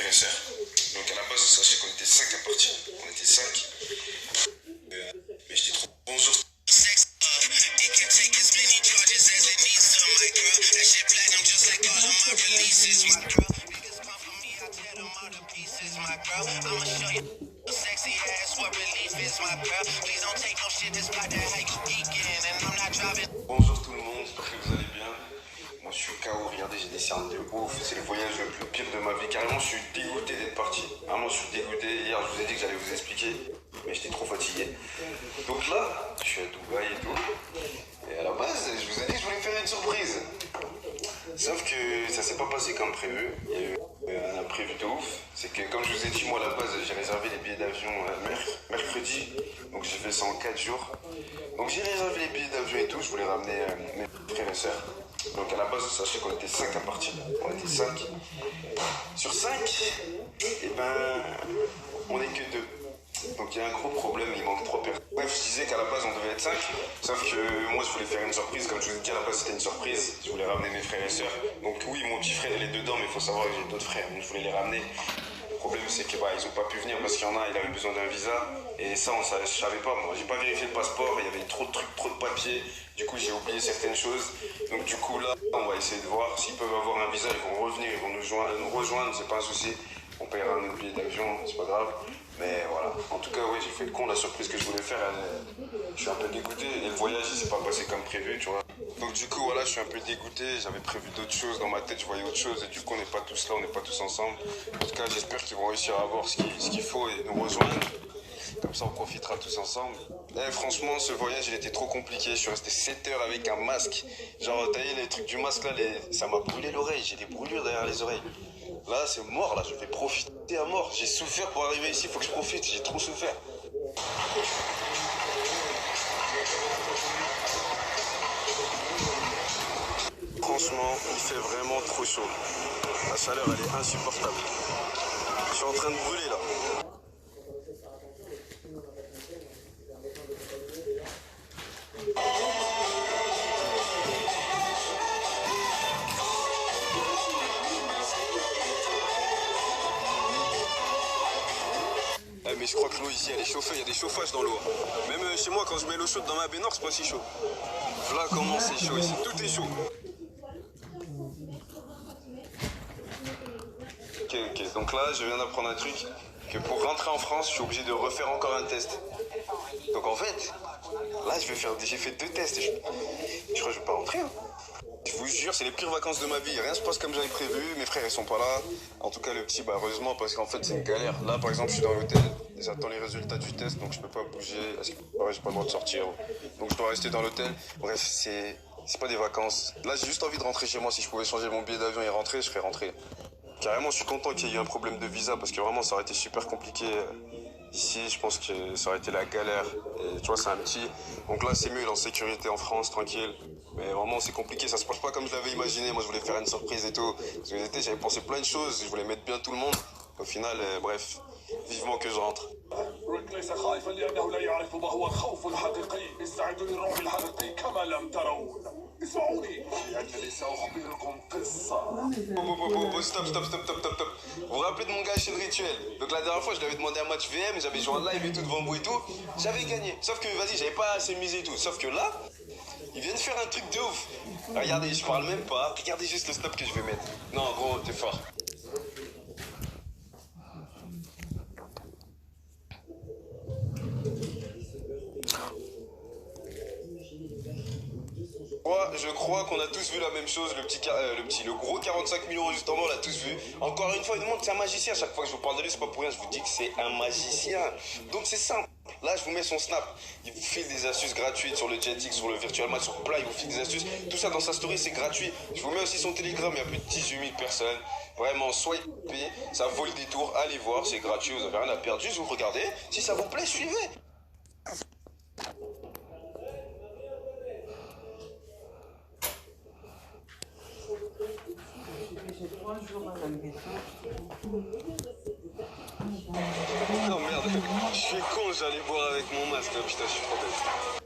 frères et sœurs. Donc à la base, sachez qu'on était 5 à partir. On était 5. Mais j'étais trop. Bonjour. Bonjour tout le monde, j'espère que vous allez bien. Moi je suis KO, regardez, j'ai des cernes de ouf. C'est le voyage le plus pire de ma vie. Carrément, je suis dégoûté d'être parti. Vraiment, je suis dégoûté. Hier, je vous ai dit que j'allais vous expliquer, mais j'étais trop fatigué. Donc là, je suis à Dubaï et tout. Et à la base, je vous ai dit que je voulais faire une surprise. Sauf que ça s'est pas passé comme prévu. Il y a eu un imprévu de ouf. C'est que comme je vous ai dit, moi à la base, j'ai réservé les billets d'avion mercredi. Donc j'ai fait ça en 4 jours. Donc j'ai réservé les billets d'avion et tout. Je voulais ramener mes frères et sœurs. Donc à la base, sachez qu'on était 5 à partir. On était 5. Sur 5, et ben, on n'est que 2. Donc il y a un gros problème, il manque 3 personnes. Bref, je disais qu'à la base on devait être 5, sauf que moi je voulais faire une surprise, comme je vous ai dit à la base c'était une surprise, je voulais ramener mes frères et sœurs. Donc oui, mon petit frère il est dedans, mais il faut savoir que j'ai d'autres frères, donc je voulais les ramener. Le problème c'est que ils ont pas pu venir parce qu'il y en a, il avait besoin d'un visa, et ça je savais pas, moi j'ai pas vérifié le passeport, il y avait trop de trucs, trop de papiers, du coup j'ai oublié certaines choses. Donc du coup là, on va essayer de voir s'ils peuvent avoir un visa, ils vont revenir, ils vont nous rejoindre, c'est pas un souci. On paiera notre billet d'avion, c'est pas grave. Mais voilà. En tout cas, oui, j'ai fait le con. La surprise que je voulais faire, je suis un peu dégoûté. Et le voyage, il s'est pas passé comme prévu, tu vois. Donc du coup, voilà, je suis un peu dégoûté. J'avais prévu d'autres choses dans ma tête, je voyais autre chose. Et du coup, on n'est pas tous là, on n'est pas tous ensemble. En tout cas, j'espère qu'ils vont réussir à avoir ce qu'il faut et nous rejoindre. Comme ça, on profitera tous ensemble. Franchement, ce voyage, il était trop compliqué. Je suis resté 7 heures avec un masque. Genre, t'as vu les trucs du masque là, ça m'a brûlé l'oreille. J'ai des brûlures derrière les oreilles. Là, c'est mort, là, je vais profiter à mort. J'ai souffert pour arriver ici, faut que je profite, j'ai trop souffert. Franchement, il fait vraiment trop chaud. La chaleur, elle est insupportable. Je suis en train de brûler, là. Mais je crois que l'eau ici elle est chauffée, il y a des chauffages dans l'eau. Même chez moi quand je mets l'eau chaude dans ma baignoire c'est pas si chaud. Voilà comment c'est chaud ici, tout est chaud. Ok, donc là je viens d'apprendre un truc, que pour rentrer en France je suis obligé de refaire encore un test. Donc en fait, là j'ai fait 2 tests et je crois que je vais pas rentrer. Hein. Je vous jure, c'est les pires vacances de ma vie. Rien se passe comme j'avais prévu. Mes frères, ils sont pas là. En tout cas, le petit, heureusement, parce qu'en fait, c'est une galère. Là, par exemple, je suis dans l'hôtel. J'attends les résultats du test, donc je peux pas bouger. Parce que j'ai pas le droit de sortir. Donc, je dois rester dans l'hôtel. Bref, c'est pas des vacances. Là, j'ai juste envie de rentrer chez moi. Si je pouvais changer mon billet d'avion et rentrer, je serais rentré. Carrément, je suis content qu'il y ait eu un problème de visa parce que vraiment, ça aurait été super compliqué. Ici, je pense que ça aurait été la galère. Et tu vois, c'est un petit. Donc là, c'est mieux, il est en sécurité en France, tranquille. Mais vraiment, c'est compliqué, ça se passe pas comme je l'avais imaginé. Moi, je voulais faire une surprise et tout. Parce que j'avais pensé plein de choses. Je voulais mettre bien tout le monde. Au final, bref, vivement que je rentre. Stop. Vous vous rappelez de mon gars chez le rituel? Donc la dernière fois, je lui avais demandé un match VM, j'avais joué en live et tout devant vous et tout. J'avais gagné. Sauf que, vas-y, j'avais pas assez misé et tout. Sauf que là, ils viennent faire un truc de ouf. Regardez, je parle même pas. Regardez juste le stop que je vais mettre. Non, gros, t'es fort. Je crois qu'on a tous vu la même chose, le gros 45 millions justement, on l'a tous vu. Encore une fois, il nous montre que c'est un magicien. Chaque fois que je vous parle de lui, c'est pas pour rien, je vous dis que c'est un magicien. Donc c'est simple. Là, je vous mets son snap. Il vous file des astuces gratuites sur le JetX, sur le Virtual Match, sur plein, il vous file des astuces. Tout ça dans sa story, c'est gratuit. Je vous mets aussi son Telegram, il y a plus de 18 000 personnes. Vraiment, swipez, ça vaut le détour. Allez voir, c'est gratuit, vous avez rien à perdre. Juste vous regardez. Si ça vous plaît, suivez. Non merde, je suis con, j'allais boire avec mon masque, putain je suis trop bête.